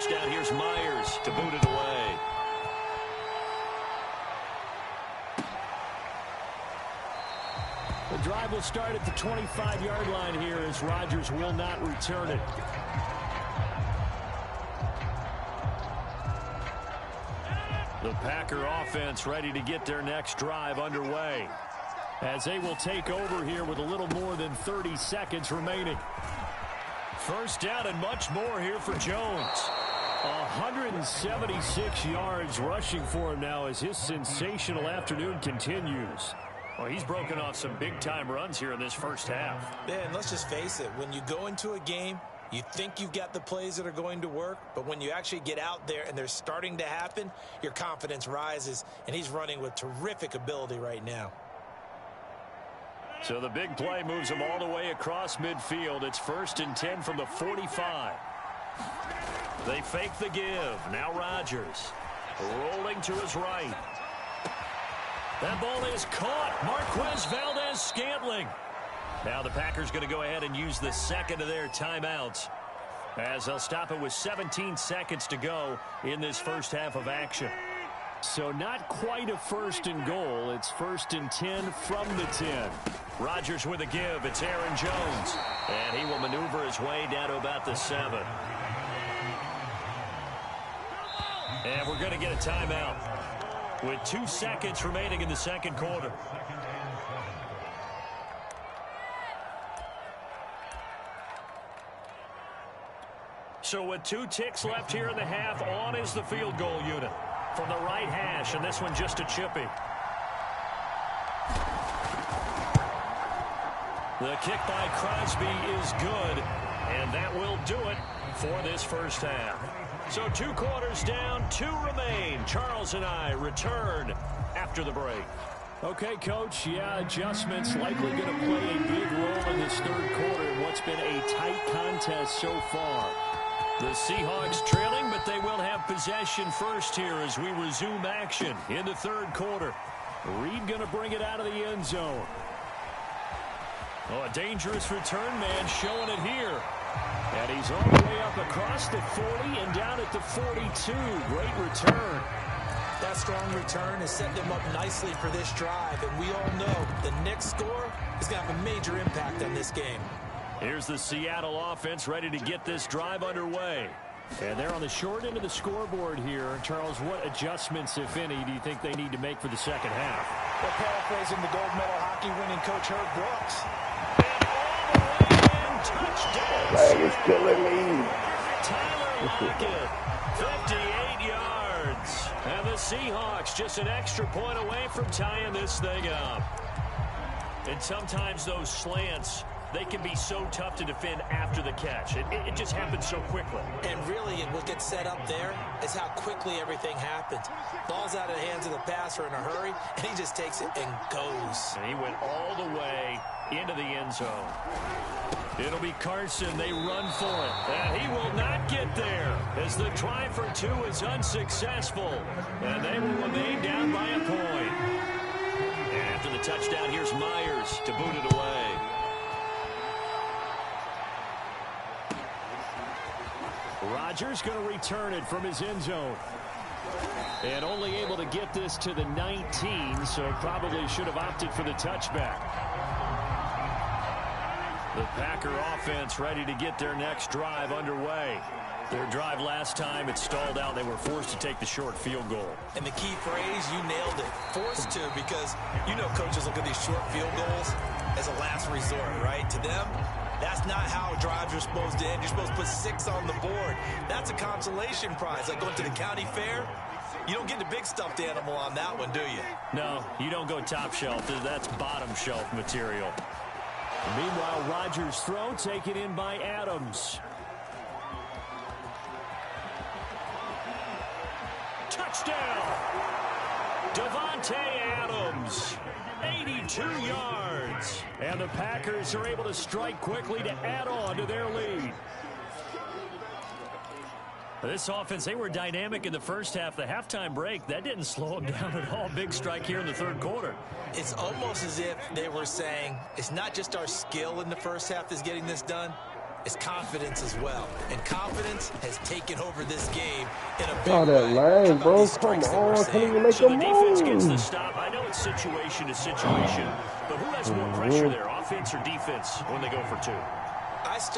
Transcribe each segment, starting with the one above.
touchdown, here's Myers to boot it away. The drive will start at the 25-yard line here as Rodgers will not return it. The Packer offense ready to get their next drive underway, as they will take over here with a little more than 30 seconds remaining. First down and much more here for Jones. 176 yards rushing for him now as his sensational afternoon continues. Well, he's broken off some big-time runs here in this first half. Yeah, and let's just face it. When you go into a game, you think you've got the plays that are going to work, but when you actually get out there and they're starting to happen, your confidence rises, and he's running with terrific ability right now. So the big play moves him all the way across midfield. It's 1st and 10 from the 45. They fake the give. Now Rodgers rolling to his right. That ball is caught. Marquez Valdes-Scantling. Now the Packers going to go ahead and use the second of their timeouts, as they'll stop it with 17 seconds to go in this first half of action. So not quite a 1st and goal. It's 1st and 10 from the 10. Rodgers with a give. It's Aaron Jones. And he will maneuver his way down to about the 7. And we're going to get a timeout with 2 seconds remaining in the second quarter. So with 2 ticks left here in the half, on is the field goal unit from the right hash, and this one just a chippy. The kick by Crosby is good, and that will do it for this first half. So 2 quarters down, 2 remain. Charles and I return after the break. Okay, Coach, yeah, adjustments likely going to play a big role in this third quarter in what's been a tight contest so far. The Seahawks trailing, but they will have possession first here as we resume action in the third quarter. Reed going to bring it out of the end zone. Oh, a dangerous return man showing it here. And he's all the way up across the 40 and down at the 42. Great return. That strong return is setting them up nicely for this drive, and we all know the next score is going to have a major impact on this game. Here's the Seattle offense ready to get this drive underway. And they're on the short end of the scoreboard here. Charles, what adjustments, if any, do you think they need to make for the second half? Well, paraphrasing the gold medal hockey winning coach Herb Brooks. And all the way in, touchdown. Flag is killing me. Tyler Lockett, 58 yards. And the Seahawks just an extra point away from tying this thing up. And sometimes those slants, they can be so tough to defend after the catch. It just happens so quickly. And really, what gets set up there is how quickly everything happens. Ball's out of the hands of the passer in a hurry, and he just takes it and goes. And he went all the way into the end zone. It'll be Carson. They run for it. And he will not get there as the try for 2 is unsuccessful. And they will remain down by a point. And after the touchdown, here's Myers to boot it away. Rodgers going to return it from his end zone. And only able to get this to the 19, so probably should have opted for the touchback. The Packer offense ready to get their next drive underway. Their drive last time, it stalled out. They were forced to take the short field goal. And the key phrase, you nailed it. Forced to, because you know coaches look at these short field goals as a last resort, right? To them, that's not how drives are supposed to end. You're supposed to put 6 on the board. That's a consolation prize. Like going to the county fair, you don't get the big stuffed animal on that one, do you? No, you don't go top shelf. That's bottom shelf material. Meanwhile, Rodgers' throw taken in by Adams. Touchdown! Davante Adams, 82 yards. And the Packers are able to strike quickly to add on to their lead. This offense, they were dynamic in the first half. The halftime break, that didn't slow them down at all. Big strike here in the third quarter. It's almost as if they were saying, it's not just our skill in the first half that's getting this done. is confidence as well. And confidence has taken over this game in a big Oh, that way. lane, bro. Come Come on. Can't even make So a the defense gets the move. stop. I know it's situation to situation, but who has more pressure there, offense or defense, when they go for two?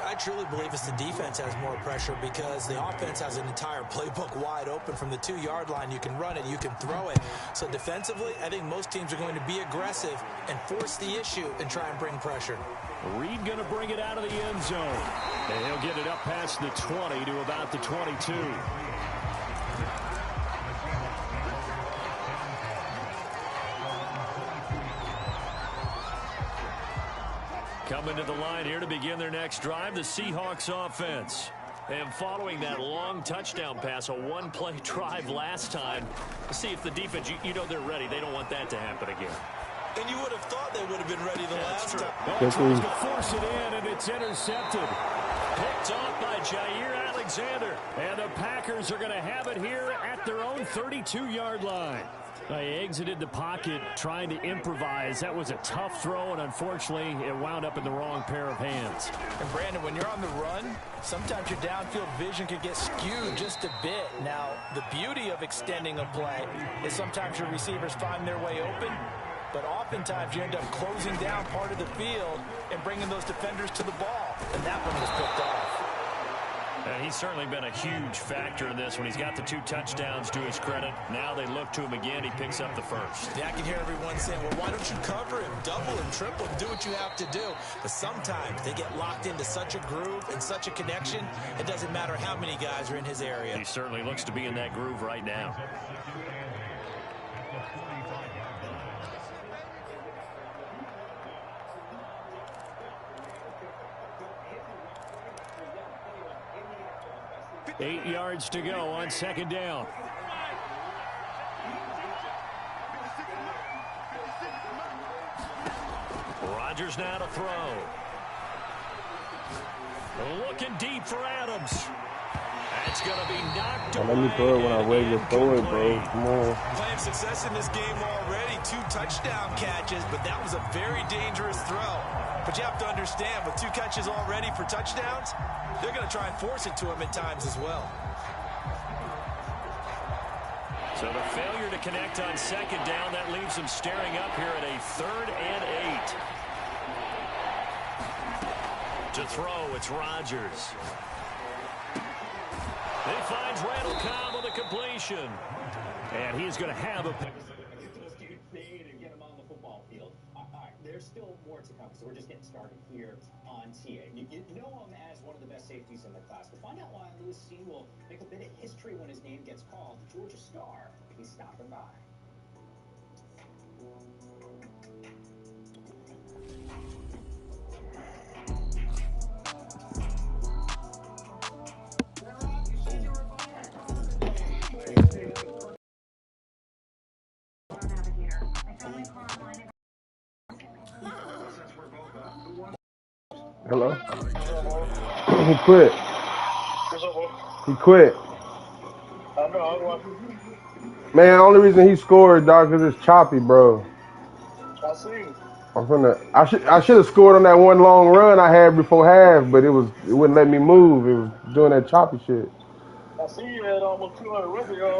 I truly believe it's the defense has more pressure because the offense has an entire playbook wide open from the 2-yard line. You can run it, you can throw it. So defensively, I think most teams are going to be aggressive and force the issue and try and bring pressure. Reed going to bring it out of the end zone. And he'll get it up past the 20 to about the 22. Coming to the line here to begin their next drive, the Seahawks offense. And following that long touchdown pass, a one-play drive last time, to see if the defense, you know they're ready. They don't want that to happen again. And you would have thought they would have been ready the last time. Tries to force it in, and it's intercepted. Picked off by Jair Alexander. And the Packers are going to have it here at their own 32-yard line. They exited the pocket trying to improvise. That was a tough throw, and unfortunately, it wound up in the wrong pair of hands. And, Brandon, when you're on the run, sometimes your downfield vision can get skewed just a bit. Now, the beauty of extending a play is sometimes your receivers find their way open, but oftentimes you end up closing down part of the field and bringing those defenders to the ball, and that one was picked off. And he's certainly been a huge factor in this when he's got the 2 touchdowns to his credit. Now they look to him again. He picks up the first. Yeah, I can hear everyone saying, well, why don't you cover him, double him, triple him, do what you have to do. But sometimes they get locked into such a groove and such a connection, it doesn't matter how many guys are in his area. He certainly looks to be in that groove right now. Eight yards to go on second down. Rodgers now to throw. Looking deep for Adams. That's going to be knocked away. Let me throw it when I'm ready to throw it, bro. Come on. Playing success in this game already. 2 touchdown catches, but that was a very dangerous throw. But you have to understand, with 2 catches already for touchdowns, they're going to try and force it to him at times as well. So the failure to connect on second down, that leaves them staring up here at a 3rd and 8. To throw, it's Rodgers. He finds Randall Cobb on the completion. And he's going to have a... There's still more to come, so we're just getting started here on TA. You know him as one of the best safeties in the class. To find out why Lewis Cine will make a bit of history when his name gets called, the Georgia Star, he's stopping by. Hello? He quit. He quit. Man, only reason he scored, dog, because it's choppy, bro. I see. I should have scored on that one long run I had before half, but it wouldn't let me move. It was doing that choppy shit. I see you had almost 200 rookie yards.